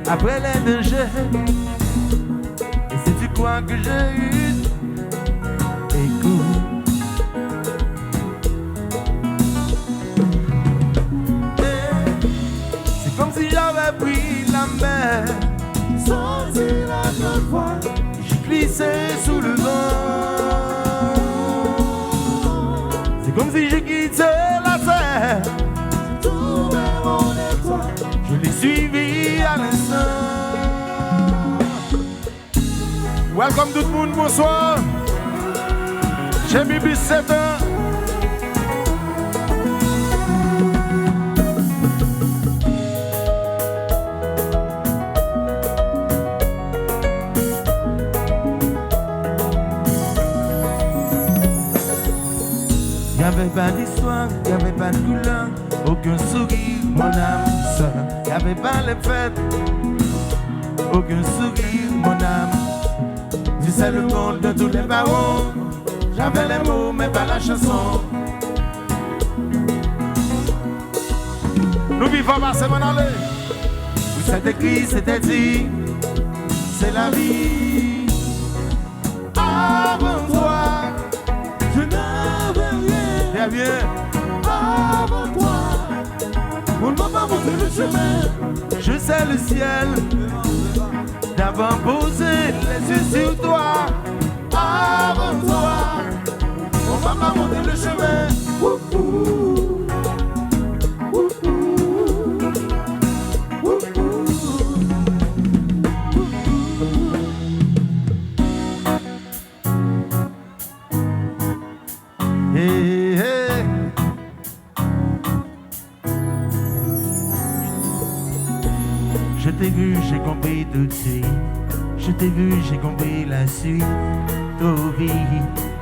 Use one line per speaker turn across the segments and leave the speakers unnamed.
après les dangers. Et si tu crois que j'ai eu, écoute. C'est comme si j'avais pris la mer,
Senti la grande voix,
j'ai glissé sous le vent. C'est comme si j'ai quitté la terre,
trouvé mon étoile.
je l'ai suivi à l'instant. Welcome tout le monde, bonsoir. J'ai Bibi 7 ans. Y'avait pas d'histoire, y'avait pas de couleur, aucun sourire, mon âme sœur. Y'avait pas les fêtes, aucun sourire, mon âme. Tu sais le monde de tous les barons, j'avais les mots mais pas la chanson. Nous vivons pas c'est mon aller, où c'était écrit, c'était dit, c'est la vie. Avant toi,
Je n'avais rien
viens bien.
avant toi. On ne m'a pas montré le chemin.
Je sais le ciel d'avoir posé les yeux sur toi. Avant toi,
On m'a pas montré le chemin. Wouhou. Wouhou. Wouhou.
hey, hey. Je t'ai vu, j'ai compris tout de suite. Je t'ai vu, j'ai compris la suite. Trop vite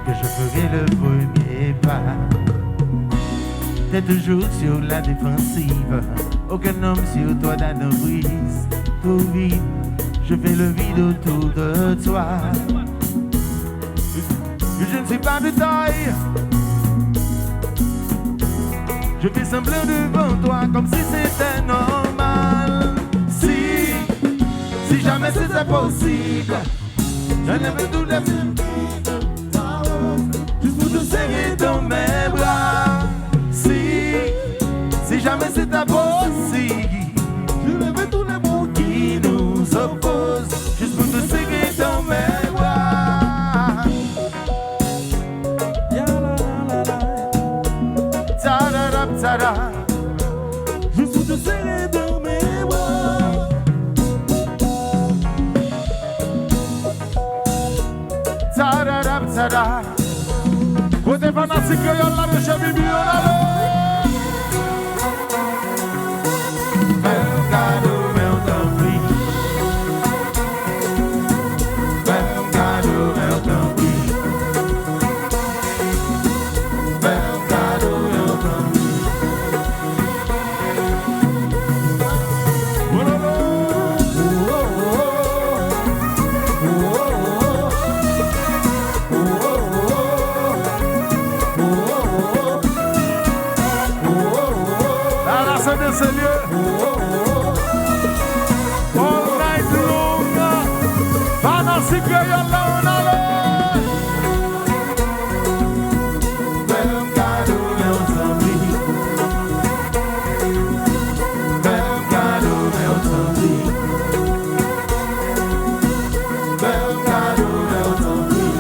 que je ferai le premier pas. T'es toujours sur la défensive. Aucun homme sur toi n'a de brise. Trop vite, je fais le vide autour de toi. Je ne suis pas de taille. Je fais semblant devant toi comme si c'était normal. Si jamais c'était possible, je n'aimais tout les juste pour te serrer dans mes bras. Si jamais c'était possible,
Je levais tous les mots
qui nous opposent, juste pour te serrer dans mes bras.
Ya la la la la.
Ta-da-da, ta-da.
Juste pour te serrer dans mes bras.
Ta-da-da, ta-da. Côté fanatique, y'a la de chez Bibi, on a Fais un cadeau, mais on t'en prie. Fais un cadeau, mais on t'en prie. Fais un cadeau, mais on t'en prie. Oh là là. Oh, oh, oh. Oh, oh, oh. À la scène de Seigneur. All night long. Fanatique, y'a la on a Fais un cadeau, mais on s'en prie. Fais un cadeau, mais on s'en prie. Fais un cadeau, mais on s'en prie.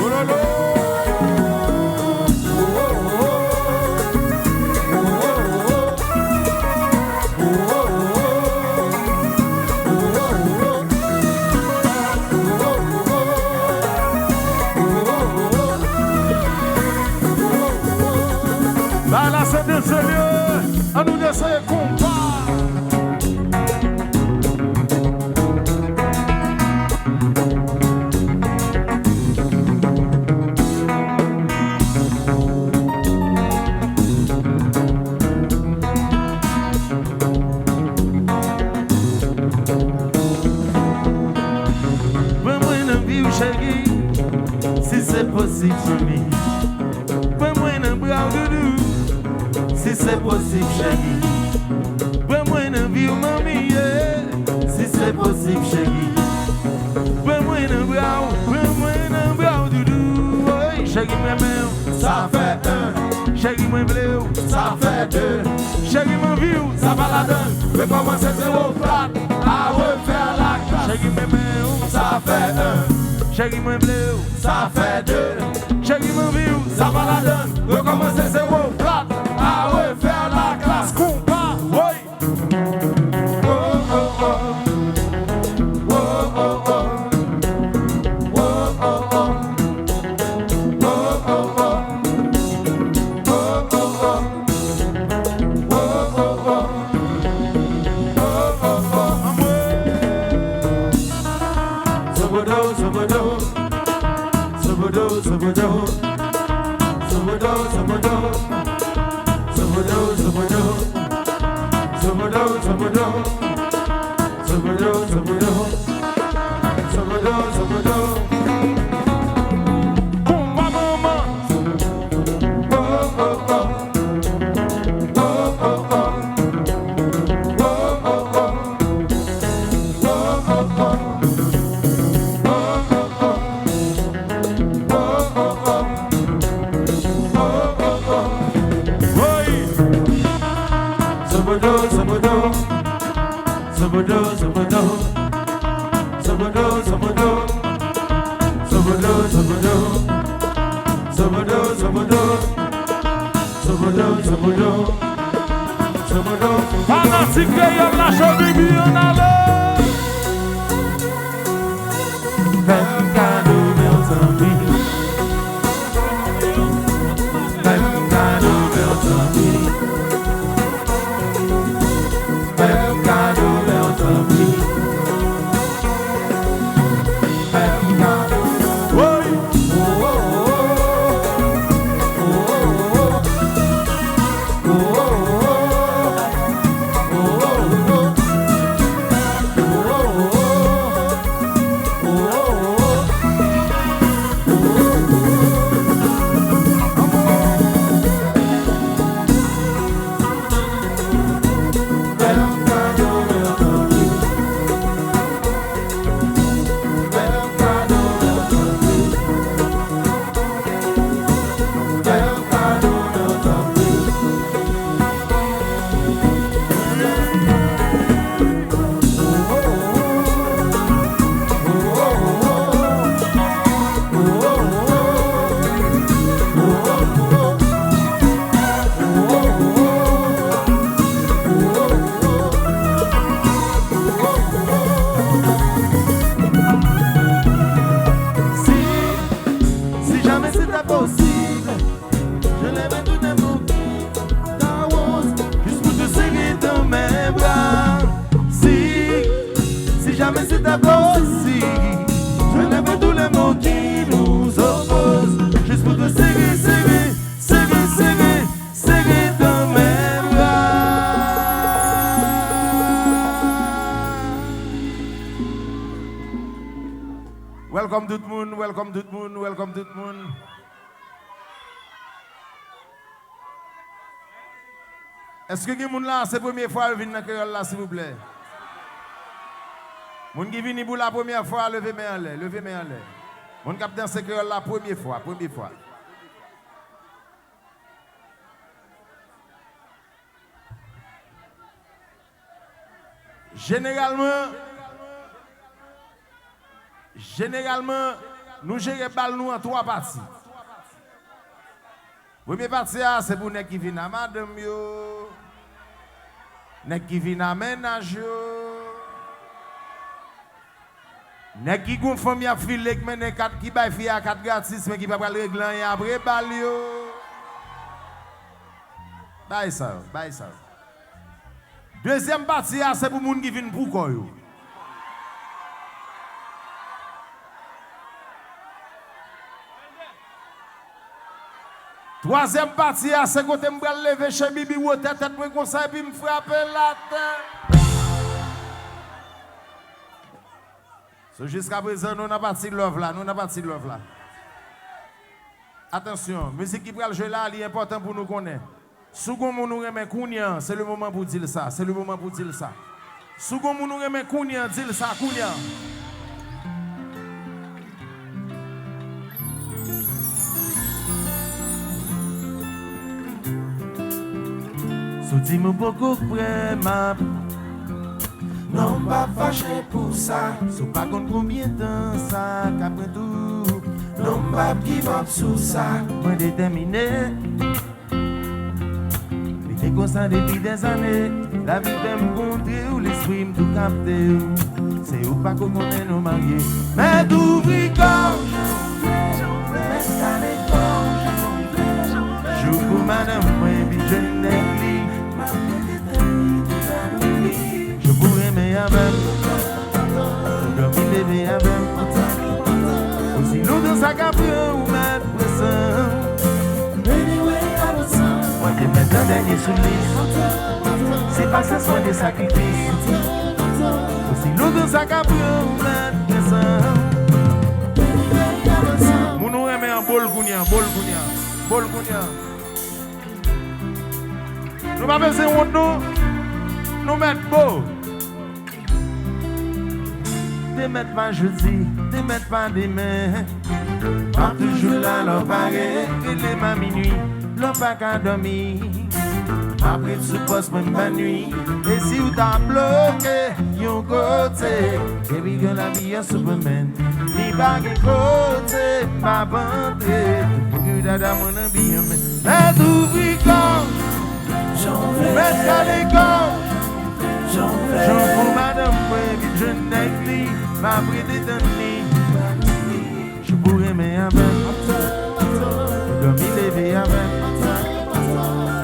Oh là là. Bah la scène de Seigneur, à nous d'essayer combat. chérie, si c'est possible pour moi. Prends-moi un bras de nous, si c'est possible chérie. Prends-moi un Chérie moi aime,
ça fait un.
chérie moi bleu,
Ça fait deux.
chérie moi vieux,
Ça va la donne. Mais commencer zéro flat. À refaire la classe.
chérie moi aime,
Ça fait un.
chérie moi bleu,
Ça fait deux.
chérie moi vieux,
Ça va la donne. Recommencer zéro flat. À refaire la classe.
compas, oui.
Oh oh oh. Oh oh oh. Oh oh oh. Oh oh oh. Oh oh oh. Oh oh oh. Sobodo, sobodo. Sobodo, sobodo. Sobodo, sobodo. Sobodo, sobodo. Sobodo, sobodo. Sobodo, sobodo. Sobodo, sobodo.
Compas maman,
Oh oh oh. Oh oh oh. Oh oh oh. Oh oh oh.
oui.
Sobodo, sobodo. Sobodo, sobodo. Sobodo, sobodo. Sobodo, sobodo. Sobodo, sobodo. Sobodo, sobodo. Sobodo.
Fanatique créole la cheville bien allée.
Même cadeau, mes amis. Même cadeau, mes amis. Même cadeau, mes amis. Même cadeau.
Oui.
Oh oh oh. Oh oh oh. Oh oh oh.
Si jamais c'était possible, je lèverais tout un mot ta rose, juste pour te serrer dans mes bras. Si jamais c'était possible, je lèverais tous les mots qui nous opposent, juste pour te serrer, serrer, serrer, serrer, serrer dans mes bras. Welcome tout le monde, welcome tout le monde, welcome tout le monde. Est-ce que les gens là, c'est la première fois qu'ils viennent dans le créole là, s'il vous plaît? Les gens qui viennent pour la première fois, levez main en l'air, levez main en l'air. Les gens qui dansent créole la première fois, première fois. Généralement, nous gérons balle nous en trois parties. Première partie, c'est pour les qui viennent à madame, les qui viennent à ménage, les qui ont famille à filer, qui baillent fille à 4 gratis, mais qui ne peuvent pas régler après balle. Bye ça, bye ça. Deuxième partie, c'est pour les gens qui viennent pour quoi. Troisième partie, c'est quand je vais lever chez Bibi ou tête comme ça et puis me frapper la tête. So, jusqu'à présent, nous n'avons pas de love là, nous n'avons pas de love là. Attention, musique qui va jouer là, c'est important pour nous connaître. Si nous remet Kounia, c'est le moment pour dire ça, c'est le moment pour dire ça. Si nous remet Kounia, dis ça, Kounia. dis-moi beaucoup près ma.
Non, pas fâché pour ça.
So pas contre combien de temps ça qu'après tout.
Non, pas give up sous ça.
Moi déterminé. Il était constant depuis des années. La vie de me montrer ou l'esprit me tout capter. C'est où pas qu'on connaît nos mariés. Mais d'ouvrir gorge. Joue pour madame, moi, puis je n'ai je pourrais aimer avec. Je dormir bébé avec. Aussi longtemps ça qu'a pris ou mettre présent. Moi, t'es maintenant dernier sous liste. C'est pas ça soit des sacrifices. Aussi longtemps ça qu'a pris ou mettre présent. Mon nom est un bol gounia, bol gounia, bol gounia. Nous pas besoin de nous mettre beau. Te mettre pas jeudi, te mettre pas demain. Pas toujours là, l'on paraît, il est ma minuit, l'on pas qu'à dormir. Après tu poses même ma nuit. Et si vous t'as bloqué, yon côté, et puis que la vie est Superman. Ni pas qu'un côté, ma bande, pour que dada mon ami, mais d'ouvrir quand. Mettre à l'école, j'en pour madame, je n'ai ma bride de nuit. Je pourrais aimer avec, dormir lever avec.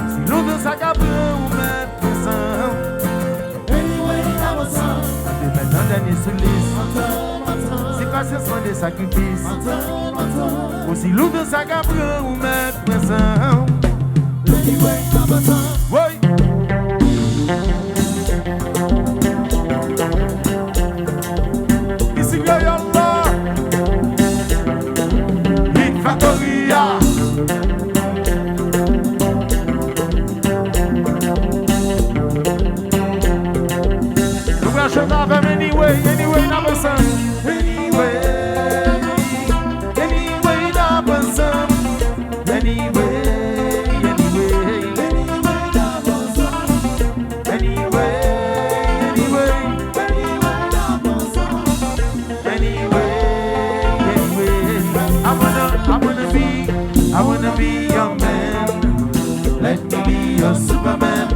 Si l'autre sac à prendre ou mettre présent. De maintenant dernier sous liste. C'est pas ce sont des sacrifices. Aussi l'autre sac à prendre ou mettre présent. Oui. Ici il y a Allah. Big Factoria. Nous allons chanter avec anyway, number son. Anyway, number son. Anyway. I wanna be your man. Let me be your Superman.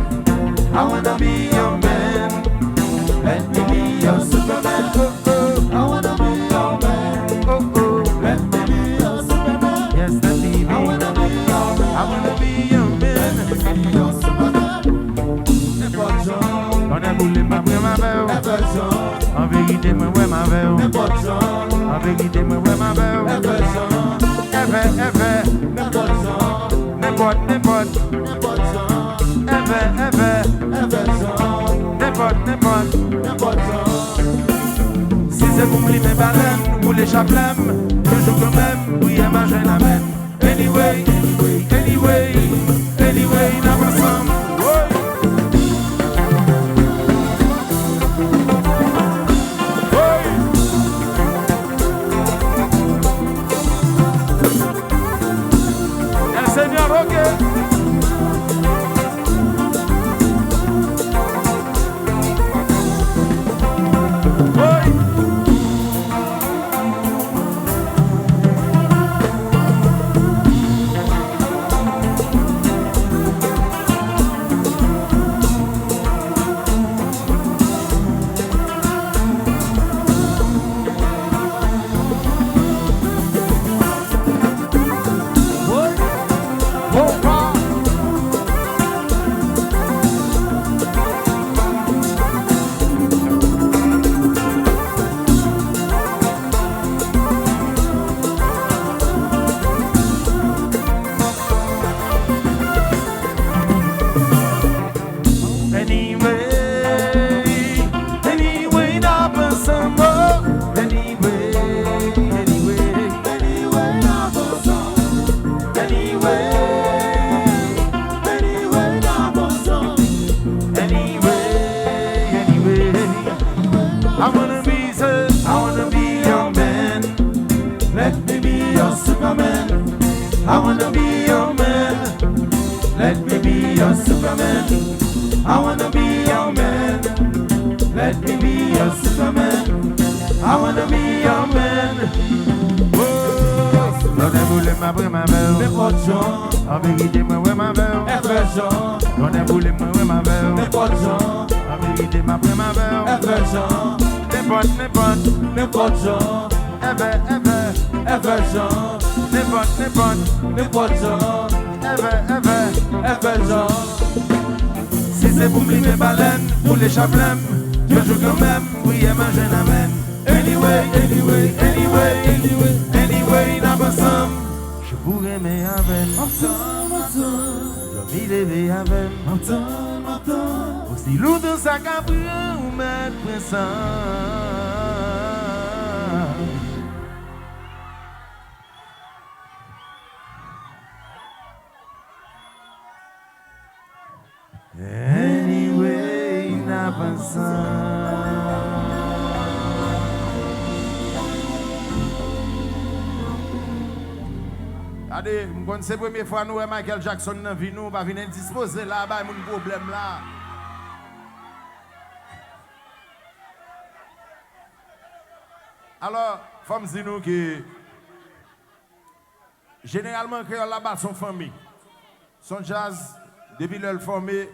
I wanna be your man. Let me be your Superman. Oh, oh. I wanna be your man. Oh, oh. Let me be your Superman. Yes, let me be. I wanna be your man. I wanna be your man. Let me be your Superman. N'importe genre. On a boulé ma vraie ma belle. N'importe genre. En vérité, moi, ouais, ma belle. N'importe genre. En vérité, moi, ouais, ma belle. N'importe genre. Ever, n'importe, n'importe, si c'est pour me les baleines ou les chaplèmes, je joue quand même, oui, à ma jeune amène. Anyway, n'a pas somme. Seigneur, ok. I wanna be your man. Let me be your Superman. I wanna be your man. Let me be your Superman.
I wanna be your man. Let me be your Superman. I wanna be your man.
On est voulu ma vraie ma belle.
N'importe Jean.
En vérité, moi, ouais, ma belle.
F. Jean.
On est voulu moi, ouais, ma belle.
N'importe Jean.
En vérité, ma vraie ma belle.
F. Jean.
N'importe
Jean. F. Jean. N'importe Jean. F. Jean.
Si c'est pour me livrer baleine, pour les chaplèmes, je joue quand même, oui, et manger un amène.
Anyway, n'a pas ça.
Je pourrais m'aimer avec, dormir lever avec, aussi lourd dans sa cabine ou mettre pressant. Anyway, n'a pas ça. Allez, c'est la première fois que nous Michael Jackson dans vie, nous va venir disposer là, bah, mon problème là. Alors, faut me dire nous que généralement créole là-bas son famille, son jazz depuis le formé,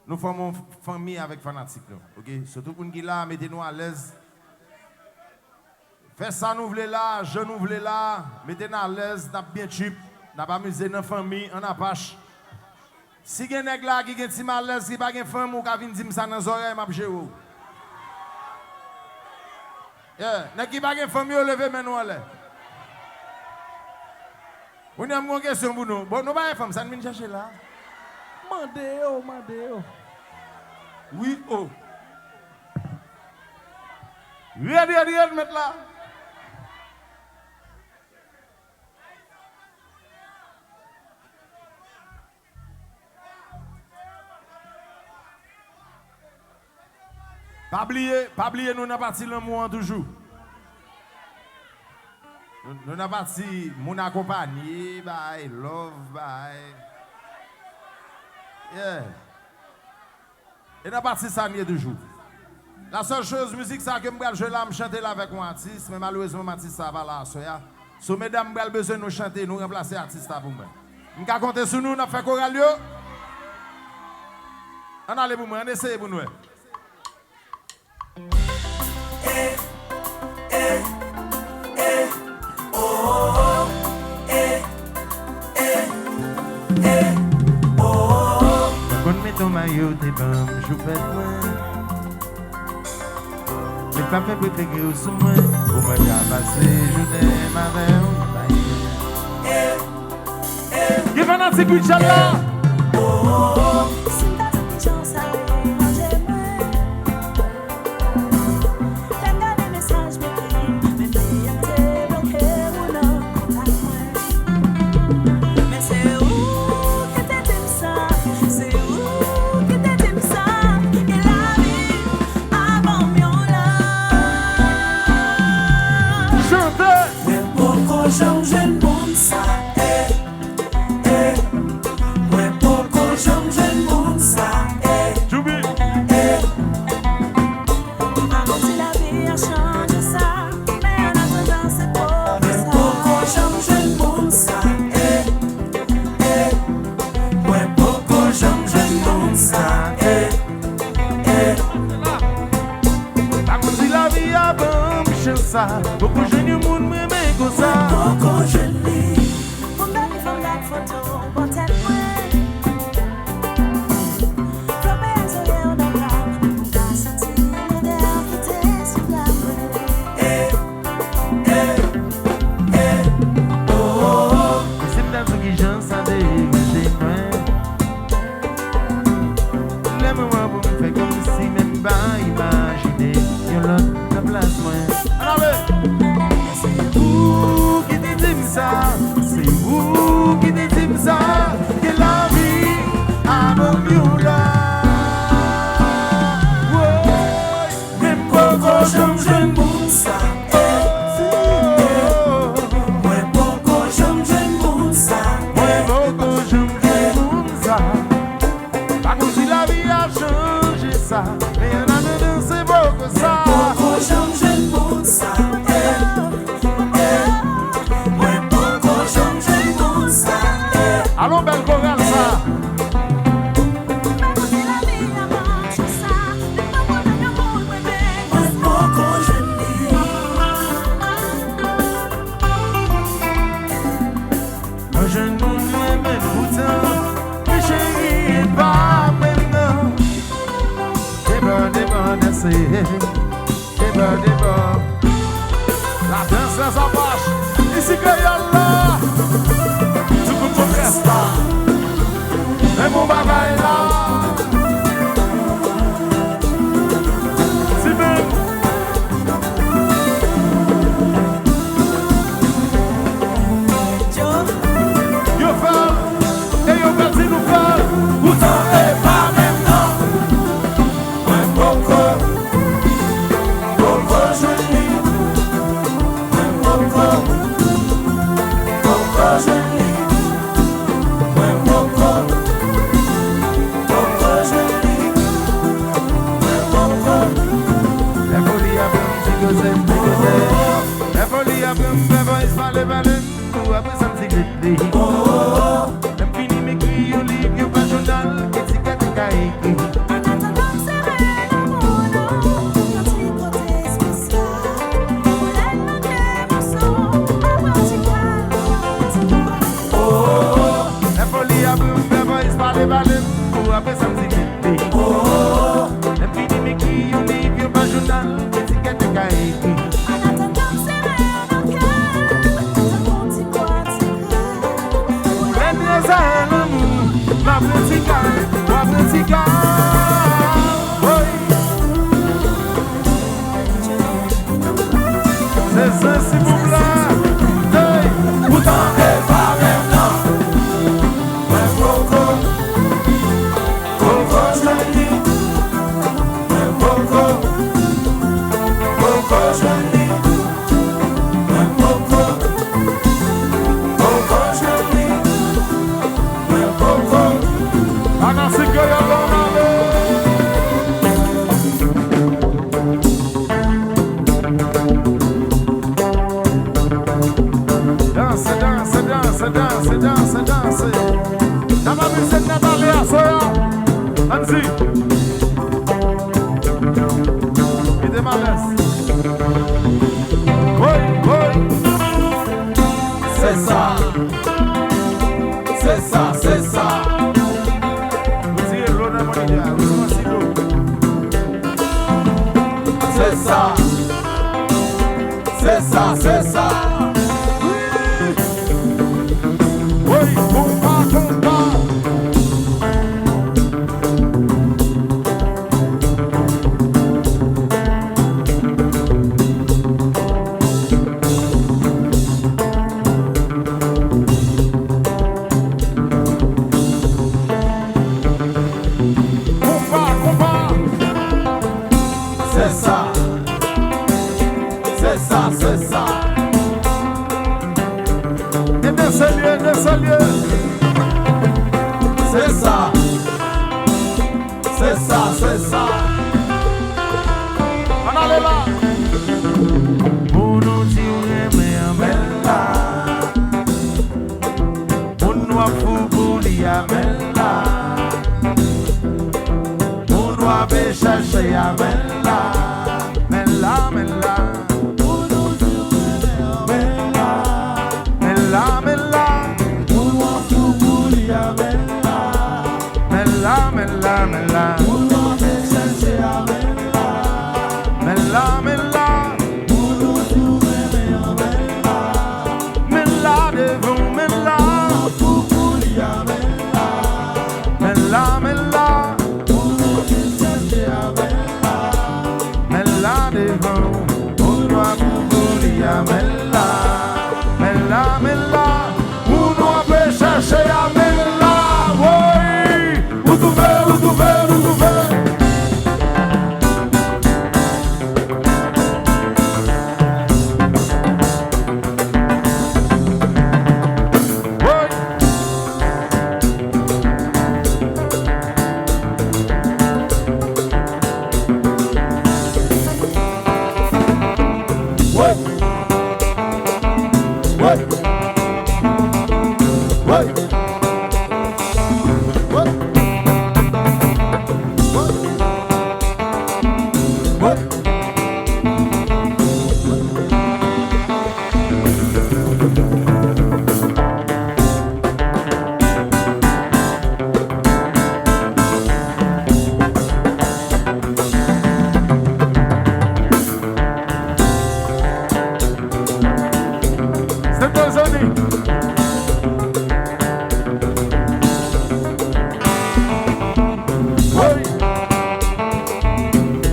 nous formons famille avec fanatique, ok? Surtout pour nous qui là, mettez-nous à l'aise. Faites ça, nous voulons là, je nous voulons là, mettez-nous à l'aise, n'a bien chip, n'a pas amusé dans la famille, en apache. Si vous avez un là qui est mal à l'aise, qui n'a pas de femme, ou qui vient dire ça dans les oreilles, je vais vous. N'a qui pas de femme, levez maintenant à l'aise. Vous avez une question pour nous. Bon, nous pas de femme, ça nous vient chercher là.
Mandeo.
Oui, oh. Ready, mettre là. Pas oublier, nous n'avons pas parti l'amour toujours. Nous n'avons pas parti mon accompagné, bye, love, bye. Yeah. Et nous n'avons pas parti ça toujours. La seule chose, musique, ça que je vais chanter là avec mon artiste, mais malheureusement, mon artiste, ça va là. So, mesdames, nous avons besoin de nous chanter, nous remplacer l'artiste pour moi. Nous avons compté sur nous, nous avons fait choral. On allait pour moi, on essaye pour nous. Quand mets ton maillot, t'es bon, je fais moi. Mais pas fait préférer au sommet. Pour me cabasser, je t'aime avec. Give an answer, good job là. Beaucoup de jeunes monde me met comme ça.
Beaucoup de jeunes pour me faire la photo, pour tête moi. Comme un sourire dans l'âme, on va sentir l'odeur qui t'est sur la
oh. C'est peut-être ce que j'en sais dégager moi. Les moments pour me faire comme si même pas imaginer que l'autre la place moi. C'est vous qui dites ça, que la vie a bon mieux là.
Même Coco, j'aime bon ça. Ouais, Coco, j'aime bon ça.
Ouais, Coco, j'aime bon ça. Pas comme si la ça, mais on a nous c'est beau que ça.
Beaucoup changer pour ça. Moi beaucoup changer pour ça.
Allons belle chorale ça. La danse ça marche. Ici que y'a là. Tout le monde reste là. Et mon bagaille là. C'est même. Yo fait. Et yo fait nous faire.
Pourtant est pas maintenant. Moi beaucoup. Beaucoup joli. Moi beaucoup. Beaucoup joli. Moi beaucoup. Beaucoup joli. Moi beaucoup.
La folie a bien petit gosset. La folie a bien il se parle tout après ça me dit même fini mes cuits au livre, yo pas journal, étiquette et cahier. La folie a bien il se parle tout après ça me dit même fini mes cuits au livre, yo pas journal, étiquette et cahier. Ma petite gars, c'est ça s'il vous plaît. Hey.
Pourtant est pas maintenant. Moi beaucoup. Beaucoup joli. Moi beaucoup. Beaucoup joli. Moi beaucoup. Beaucoup joli. Moi beaucoup.
Anasi que y'a danse, danse, danse, danse, danse, danse. Dans ma musique n'a pas l'air, ça. Anzi. Il est malaise. Oui, oui.
C'est ça. C'est ça, c'est ça.
Vous tirez l'eau dans mon idéal.
C'est ça. C'est ça, c'est ça.
Oui, compa, compa. Compa, compa.
C'est ça. C'est ça, c'est ça.
Et de ce lieu, de ce lieu.
C'est ça. C'est ça, c'est ça.
On allait là. Pour nous tirer, mais en bella. Pour nous à fou, pour l'y amella. Pour nous à chercher, amella. Mella, mella. Pour nous tirer, mella. Mella, mella. Pour nous à fou, pour l'y amella. Mella, mella, mella. Pour nous à chercher, amella. Mella, mella. Pour nous tirer, mella. Mella devant, mella. Pour l'y amella. Mella, mella. Pour nous chercher, amella. Mella devant.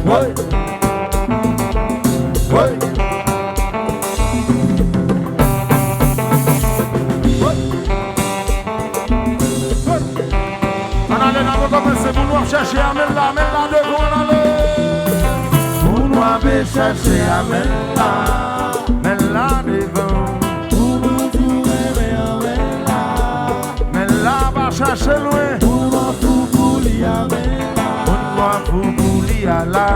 Ouais. Ouais.
On commencer pour nous chercher Amel là devant on allait.
Pour nous aller chercher Amel là
devant.
Pour nous trouver Amel là.
Mais là va chercher loin.
Pour nous trouver Amel là.
Pour nous là.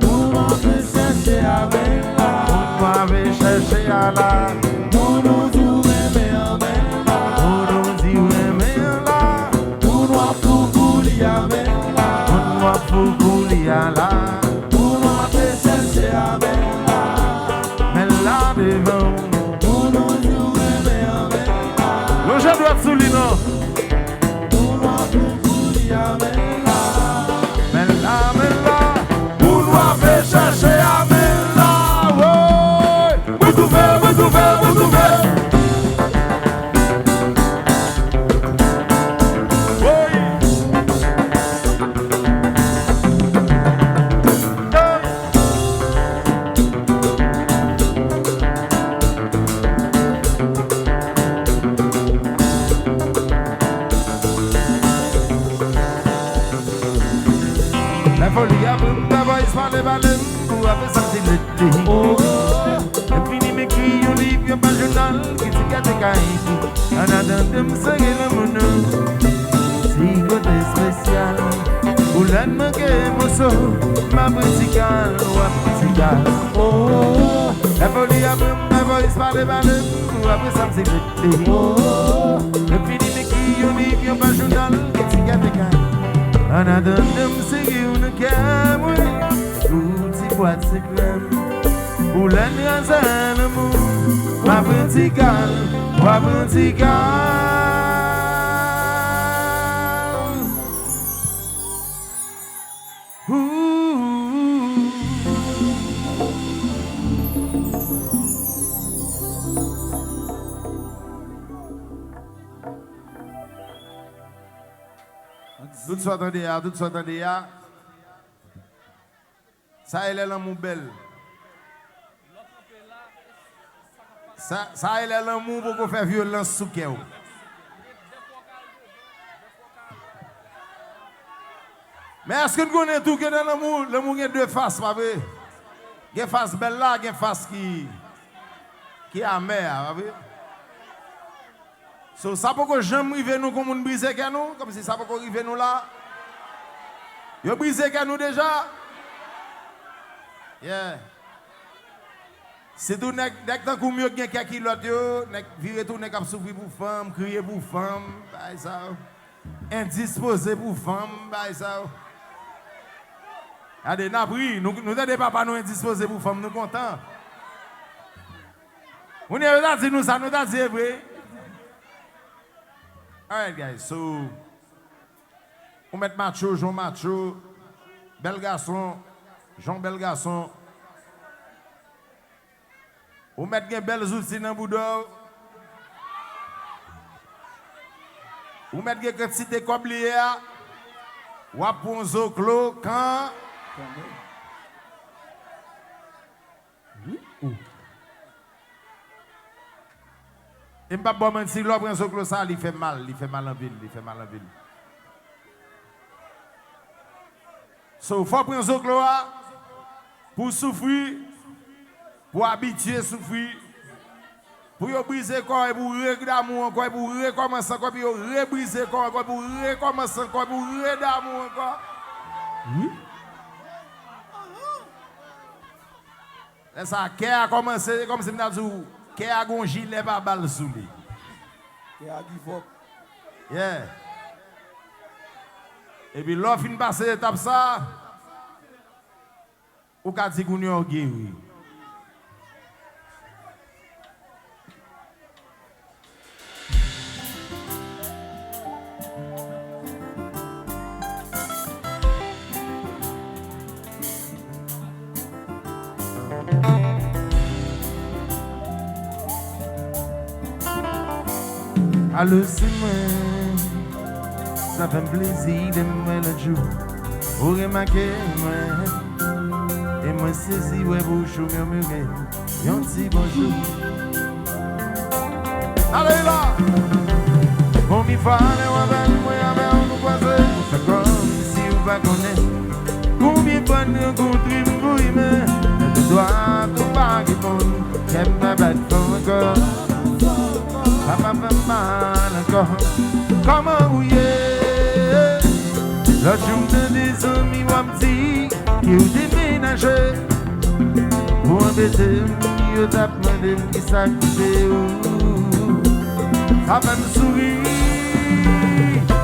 Pour nous aller chercher Amel là.
Pour nous chercher là.
Pour nous trouver Amel là.
Pour nous dire mais là.
Pour nous trouver Amel là.
Pour nous là.
Pour nous aller chercher Amel là.
Mais là devant.
Pour nous trouver Amel là.
Le je dois souligner.
Pour nous trouver Amel là.
Mais là, pour nous aller chercher Amel là. Ouais. Vous trouvez. La folie a boum, la voix se parle balem, pour après ça c'est l'été. Et puis il m'écrit un livre, un journal, qui se gâte caïd. En attendant de me serrer le mono, c'est côté spécial. Pour l'âne manquer mon saut, ma musicale, La folie a boum, la voix se parle balem, pour après ça c'est l'été. Et puis il m'écrit un livre, un journal, qui se gâte caïd. En attendant de me serrer une caméra, tout y boîte c'est crème. Pour l'année à l'amour, ma verticale, ma verticale. Tout soit attendez, tout soit attendez. Ça elle est l'amour belle. Ça elle est l'amour pour qu'on fasse violence sous cœur. Mais est-ce que nous connaissons tout que dans l'amour, l'amour a deux faces, pas vrai? Il y a une face belle là, il y a une face qui est amère, pas vrai? So, ça peut que jamais arriver nous comme on brise que nous, comme si ça peut arriver nous là. Vous brisez que nous déjà? Yeah. C'est tout dès que tant mieux que quelqu'un qui l'autre yo, virer tout nek a souffrir pour femme, crier pour femme, bah ça. Indisposé pour femme, bah ça. Allez, n'a pris, nous n'avons pas nous indisposés pour femme, nous contents. On est là dit nous ça, nous a dit vrai. Alright guys, so on met macho, Jean macho, bel garçon, Jean bel garçon. On met des belles outils dans le boudou. On met des quantités comme liées. Ou à ponzo clos quand. Et pas bon mentir, l'homme prend clos ça, il fait mal en ville, So, faut prendre ce clos pour souffrir, pour habituer à souffrir, pour briser le corps et pour d'amour encore, pour recommencer encore, pour rebriser le corps encore, pour recommencer encore, pour d'amour encore. Et ça, qui a commencé, comme si je dit, qui a un gilet pas balle sous lui.
Qui a dit fort.
Yeah. Et puis l'offre fin passer l'étape ça, ou qu'a dit qu'on est guéri. Allô, c'est moi. Ça fait plaisir de me le jour. Pour remarquer moi.
Et moi saisi, ouais, bouche murmurer, un petit bonjour.
Allez là!
Bon, mi fa, moi, avec nous croiser. C'est comme si on va connaître. Combien de fois nous rencontrons pour aimer? Je dois tout pas répondre. J'aime ma bête encore. Papa fait mal encore. Comment ouiller? L'autre jour, des amis m'ont dit qu'ils ont déménagé. Pour embêter, ils ont demandé qui s'activait. Ça va me sourire.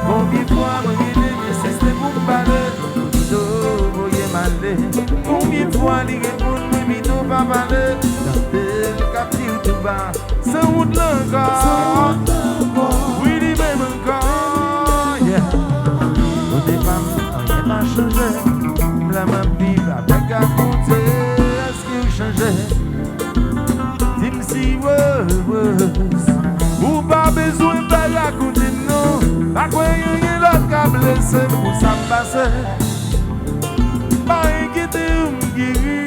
Combien de fois me guider, mais c'est pour me parler. Voyez malé. Combien de fois les répondent, mais ils n'ont pas parlé. Dans le captif tout bas, c'est route là encore. Oui, les mêmes encore. Yeah. Au départ, rien n'a changé. La même vie, avec à côté, est-ce que vous changez? Dis-moi si ou pas besoin de raconter non. Pas quoi y a l'autre qui a blessé pour ça me passer. Pas inquiéter ou me guérir.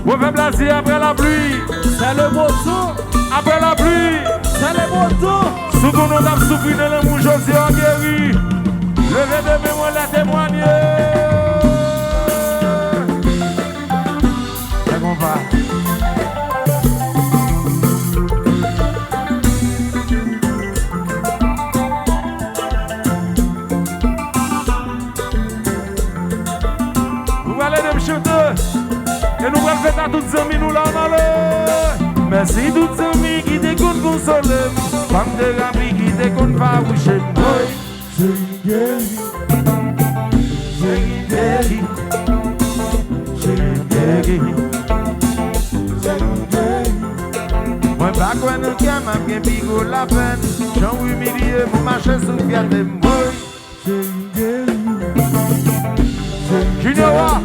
On fait plaisir après la pluie.
C'est le beau tour.
Après la pluie.
C'est le beau tour.
Sous qu'on a souffert dans le mou, José a guéri. Levez de mémoire la témoigner.
C'est qu'on va.
Vous allez de me chanter. Et nous allons faire à toutes les amis, nous là, on allait.
Merci toutes les amis qui t'écoutent consoler. Femme de amis qui t'écoutent faroucher. Moi pas quoi nous qu'à m'a bien bigo la peine. J'en humilié pour marcher sous fierté. Moi
Junior,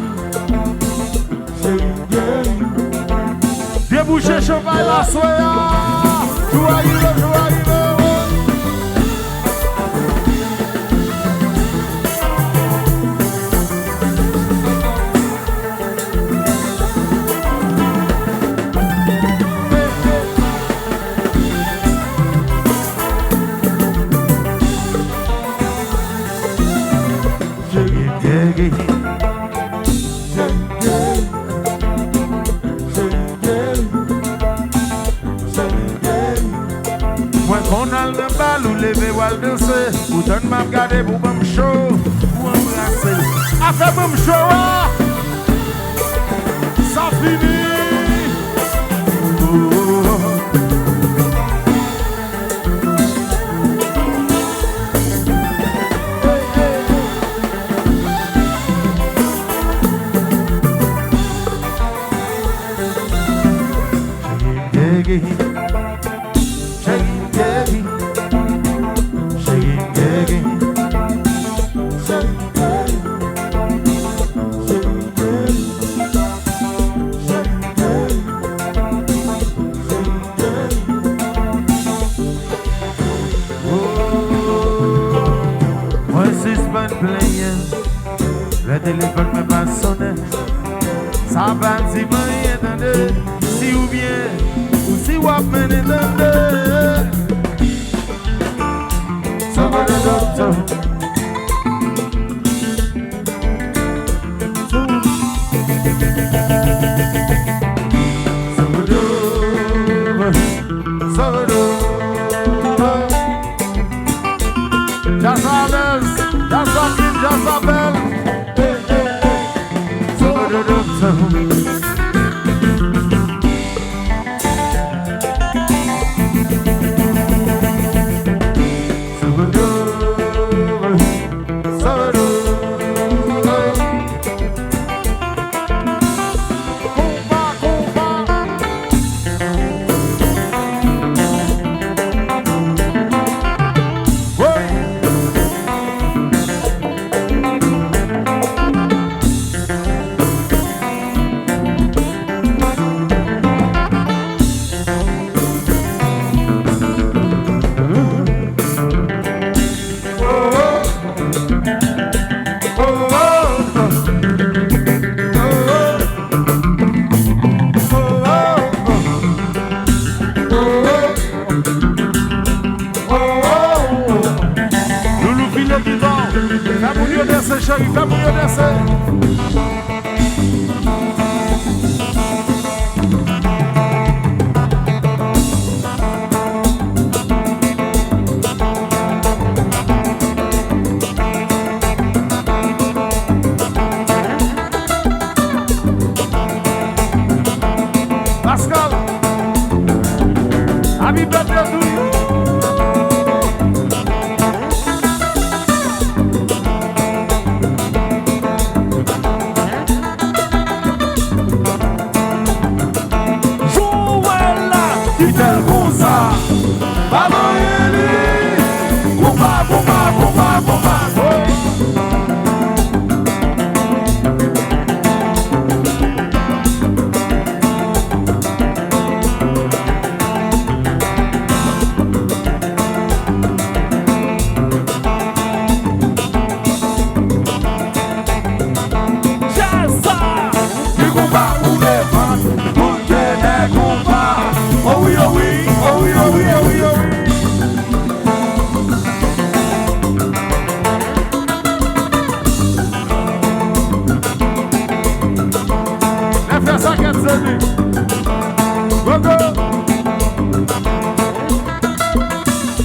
débouchez cheval la soya. Joyeux, joyeux.
moi qu'on a le bal ou lever ou le danser. Ou donne m'a regarder pour me show. Pour embrasser.
Affaire me show. Ça finit.
Le téléphone me passe sonner. Ça va si moi y attendez. Si ou bien ou si ou me n'entendez. Ça va le docteur.
Loulou filet vivant, fais mourir danser, chérie, fais mourir danser. Pascal, happy birthday to you.
Joëlla, dit-elle comme ça. Maman Élie, combat, combat, combat, combat.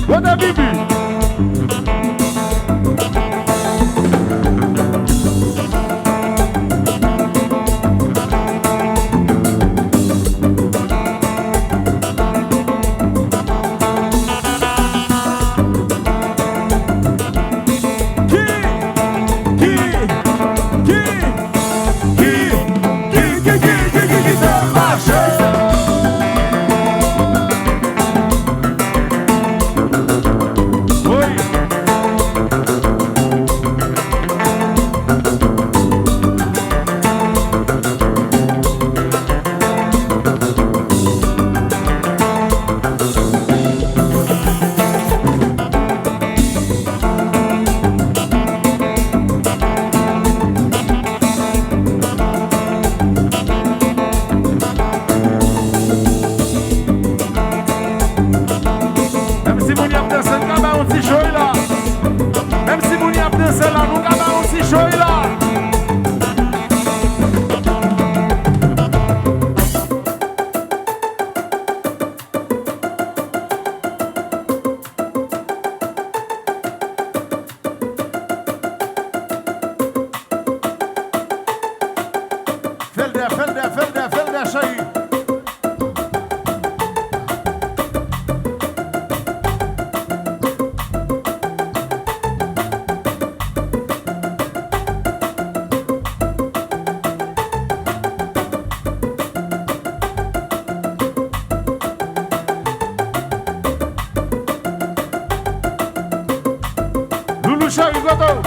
What a bibi. Même si vous n'y avez dansé là, nous avons aussi joué là. Fais le chérie. Loulou chérie, goto.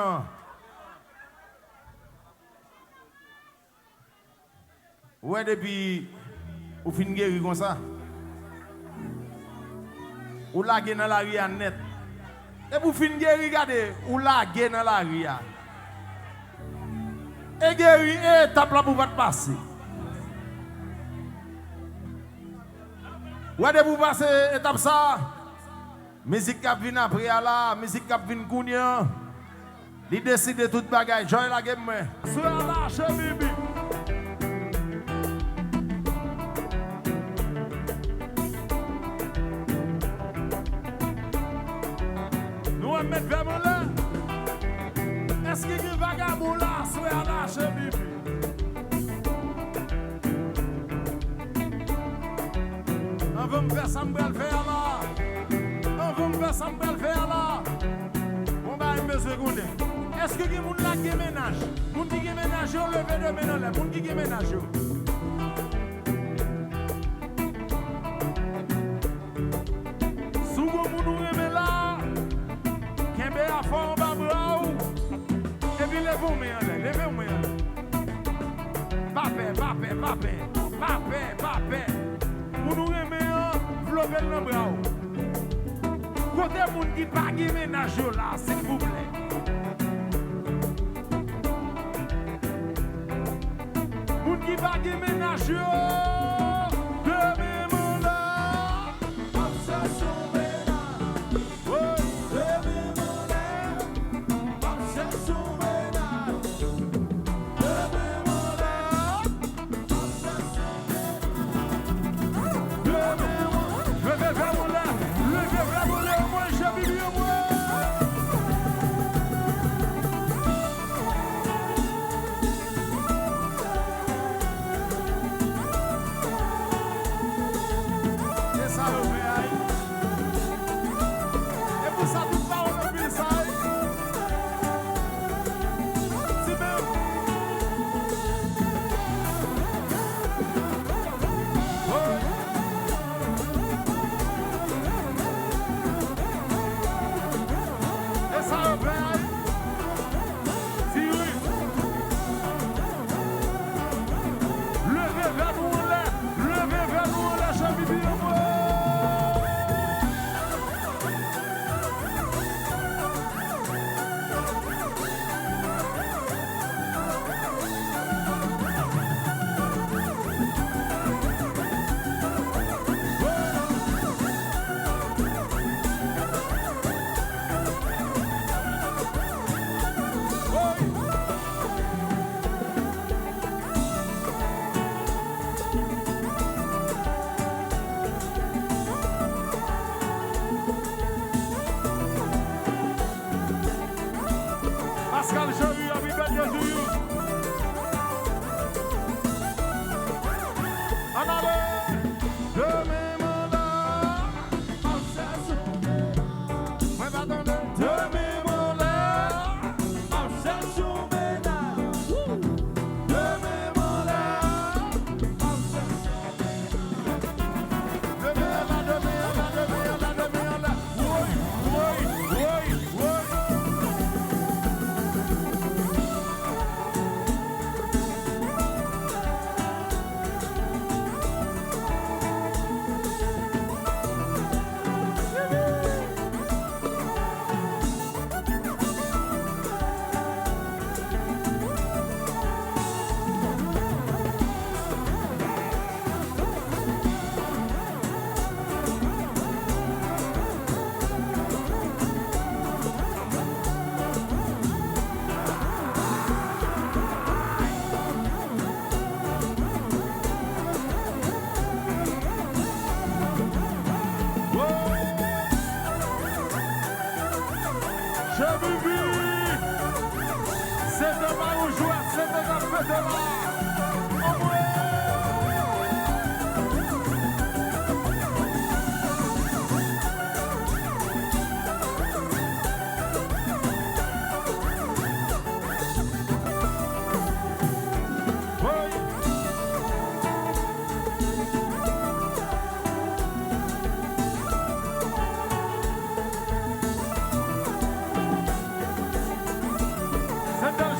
non. Ouais, depuis, ou fin guéri comme ça. Ou lagué dans la rue net. Et pour fin guéri, regardez, ou lagué dans la rue. Et guéri, étape là pour pas passer. Ouais, de pour passer étape ça. Musique qui vient après là, musique qui vient kounya. Il décide de toute bagaille. Joy la game. Sur la chemise. Nous on met vraiment là. Est-ce qu'il y a un vagabond là sur la chemise? On va me faire ça, on va le faire là. On va me faire ça, on va le faire là. On va me seconde. Est-ce que les gens là qui ménage? Les gens qui ménage, on levez de main dans les gens qui ménage. Sous vous nous remet là, Kembe a fort en bas bravo. Et puis levez-vous main là, levez-vous main là. Pas paix. Vous nous remet flopper dans bras. Côté moun qui pas qui ménage là, s'il vous plaît. Moun qui pas qui ménage de même là. Obsession ménage. Oh, de même là. Obsession ménage. De même là. Obsession ménage. De même là. Levez vraiment là. Levez vraiment là. Moi, j'ai vu moi. Et ça le fait aïe. Et pour ça, tout pas on le fait ça aïe. C'est même. Et ça le fait aïe. Si oui. Levez vers nous là. Levez vers nous là. J'ai vu moi. Pascal Jory, happy birthday to you. En allez, de même là. Ouais, pardon, de même là. Obsession ménage. De même là. De même là. Oui. C'est de ma joie, c'est de la fête là.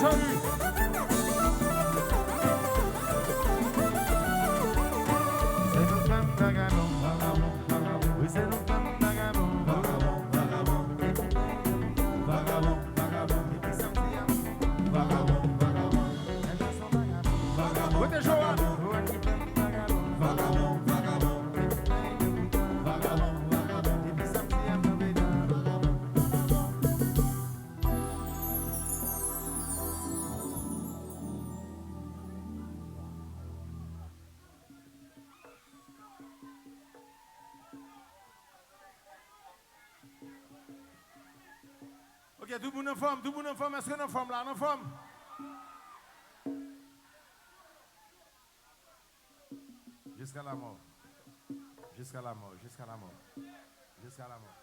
salut. C'est nos femmes vagabonds, oui, c'est nos femmes vagabonds, Côté Joanne. Ok, tout le monde en forme, est-ce que nous en forme là, en forme? Jusqu'à la mort. Jusqu'à la mort, jusqu'à la mort. Jusqu'à la mort.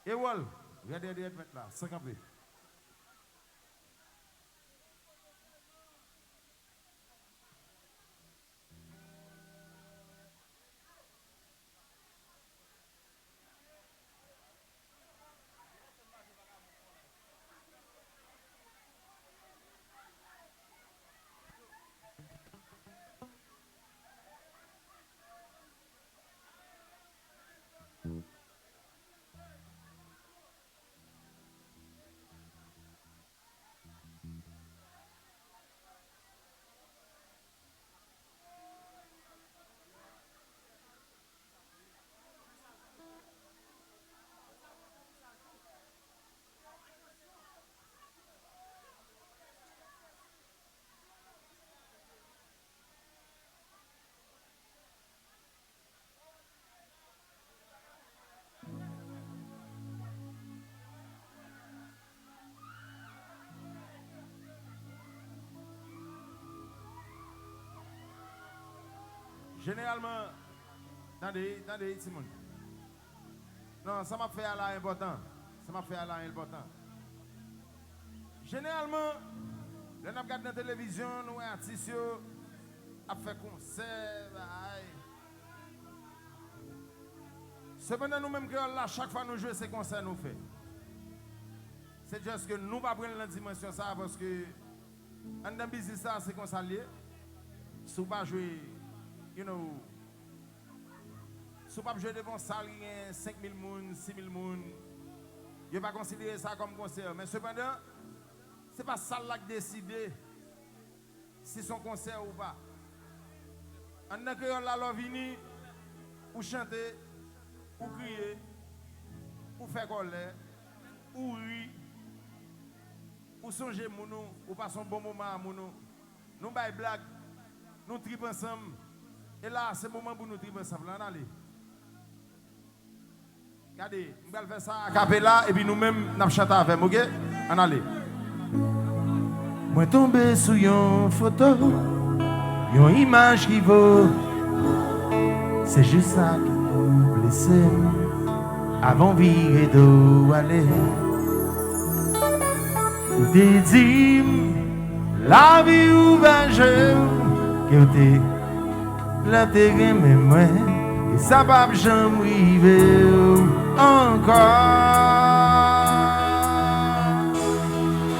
Et Wall, regardez maintenant là, 50 peu. Généralement, attendez, Simon. Non, ça m'a fait à la important. Ça m'a fait à la important. Généralement, quand on regarde dans la télévision, nous, artistes, a fait concert. Cependant, nous-mêmes, là, chaque fois que nous jouons ces concerts, nous faisons. C'est juste que nous ne pouvons pas prendre la dimension ça parce que, dans le business, c'est comme ça lié. Si vous ne pouvez pas jouer. You know, si vous ne pouvez pas jouer devant salle, 5 000 personnes, 6 000 personnes, je ne vais pas considérer ça comme concert. Mais cependant, ce n'est pas ça qui décide si c'est un concert ou pas. En tant que la venir, ou chanter, ou crier, ou faire colère, ou rire, ou songer mounou, ou passer un bon moment à mounou. Nous baillons blague, nous tripons ensemble. Et là, c'est le moment pour nous triper ensemble. Allez. Regardez, nous allons faire ça à Capella et puis nous-mêmes, nous chantons avec vous, ok? Allez.
Moi tombé sur une photo, une image qui vaut. C'est juste ça qui nous blesse. Avant de virer d'eau aller. Des dîmes, la vie ou va jouer. La terre mais moi et ça va jamais arriver encore.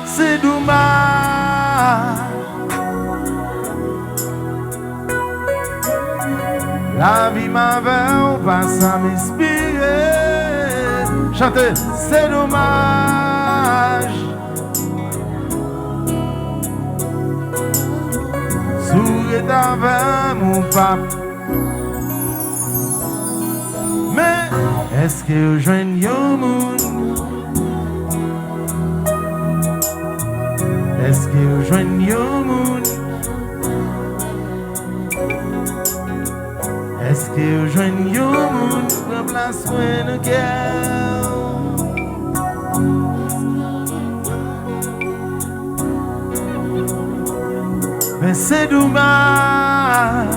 C'est dommage. La vie m'avait pas à m'inspirer. Chantez, c'est dommage. Sourire avec mon pape. Mais est-ce que je joigne au monde? Est-ce que je joigne au monde? Est-ce que je joigne au monde? Remplace-moi le cœur. Mais c'est dommage.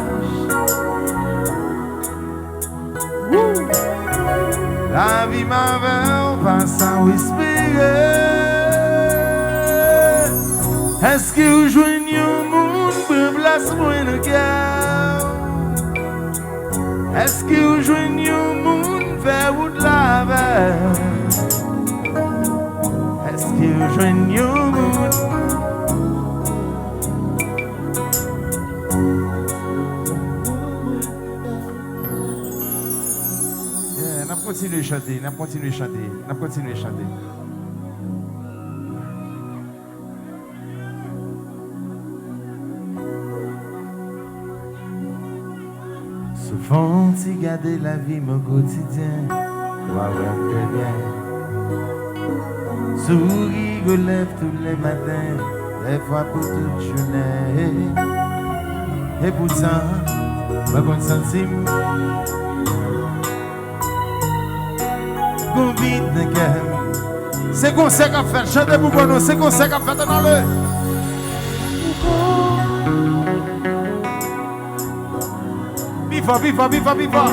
La vie m'avait pas sans respirer. Est-ce que vous joignez au monde pour placer moi le cœur? Est-ce que vous joignez au monde faire vous de la veille?
continué à chanter, n'a continué à chanter, n'a continué à chanter.
Souvent, tu gardes la vie, mon quotidien. Ouais, très bien. Souris, relève tous les matins, des fois pour toute journée. Et pourtant, ma bonne sentime, qu'on vide d'un cœur.
C'est qu'on sait qu'à faire, chantez pour nous, c'est qu'on sait qu'à faire dans le. Viva, viva, viva, viva.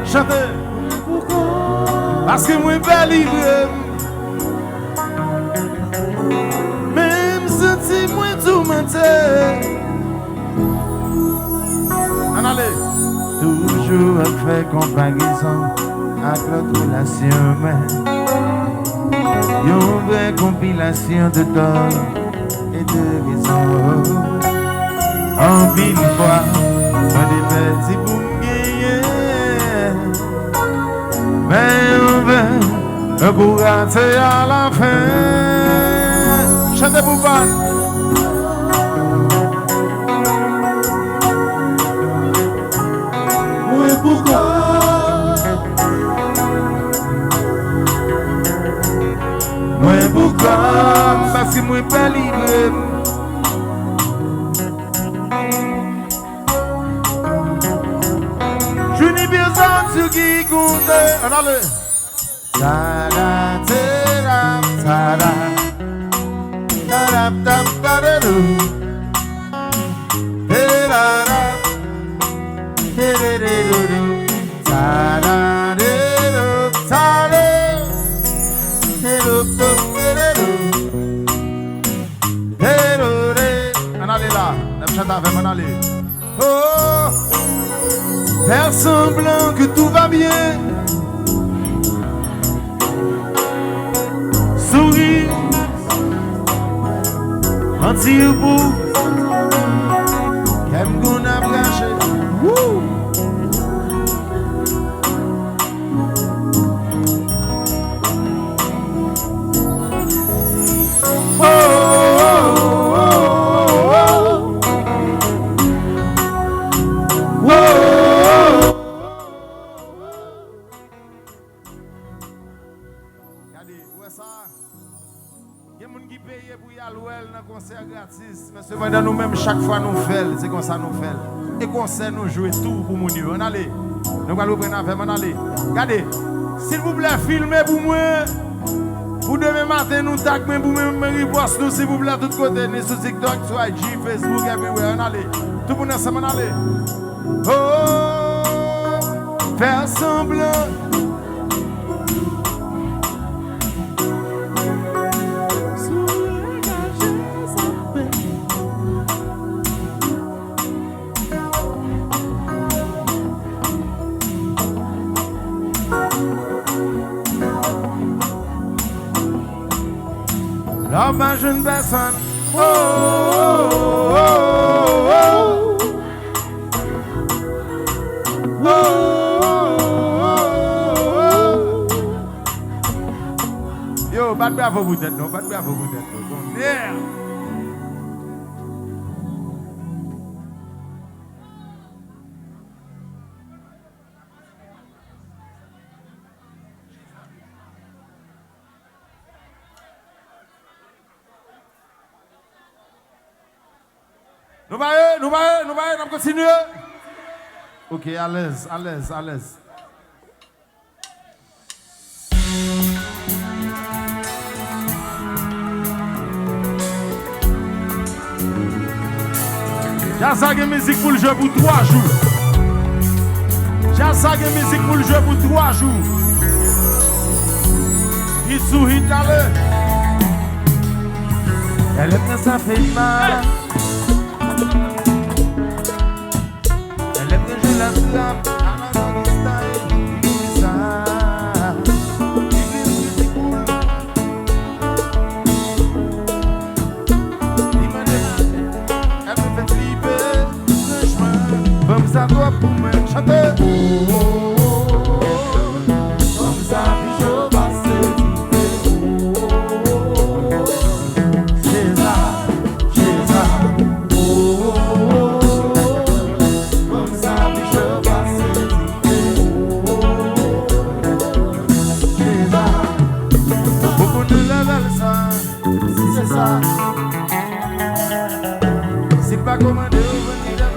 Chantez. Parce que moi, belle libre. Même si moi, tout menteur. En allez.
Toujours fait comparaison avec l'autre relation humaine. Une vraie compilation de tort et de raison. En une fois, on est parti pour me gagner. Mais on veut un coup raté à la fin.
Chantez pour Van.
Oui, pourquoi?
Moi pourquoi?
Parce que moi, pas libre. Je n'ai besoin de qui compte. Allez.
Tada, tada, tada. Tada, tada, tada, tada.
On allait là, on chante avec on allait. Oh, faire semblant que tout va bien.
Sourire, mentir pour
Qu'aime qu'on a branché. Concert gratis, mais c'est nous-mêmes chaque fois nous faisons, c'est comme ça nous faisons. Et concert nous jouons tout pour mon Dieu. On allez, nous allons prendre avec on allez. Regardez, s'il vous plaît, filmez pour moi. Pour demain matin, nous taguez pour même repost nous s'il vous plaît de tous côtés, ni sur TikTok, sur IG, Facebook, everywhere. On allez, tout le monde ensemble, on allez. Oh, faire semblant. L'homme à jeune personne. Oh, oh, oh, oh, oh, oh. Yo, bat bravo vous êtes, non? Bat bravo vous êtes, non? Yeah. Nous allons continuer. Ok, à l'aise, à l'aise, à l'aise. J'ai ça de musique pour le jeu pour 3 jours. J'ai ça de musique pour le jeu pour 3 jours. Il sourit à l'heure.
Elle aime quand ça fait mal. Elle aime que je la frappe à la doggy style. Comme ça.
Elle me fait flipper le chemin. ça doit pour moi chanter.
Comme ça, puis je passe
C'est ça, c'est ça.
comme ça, puis je passe
C'est ça. Beaucoup de level ça.
si c'est ça.
C'est pas commandé au venir de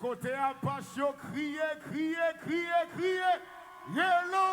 Côté Apache, crier, crier, crier, crier. Yellow.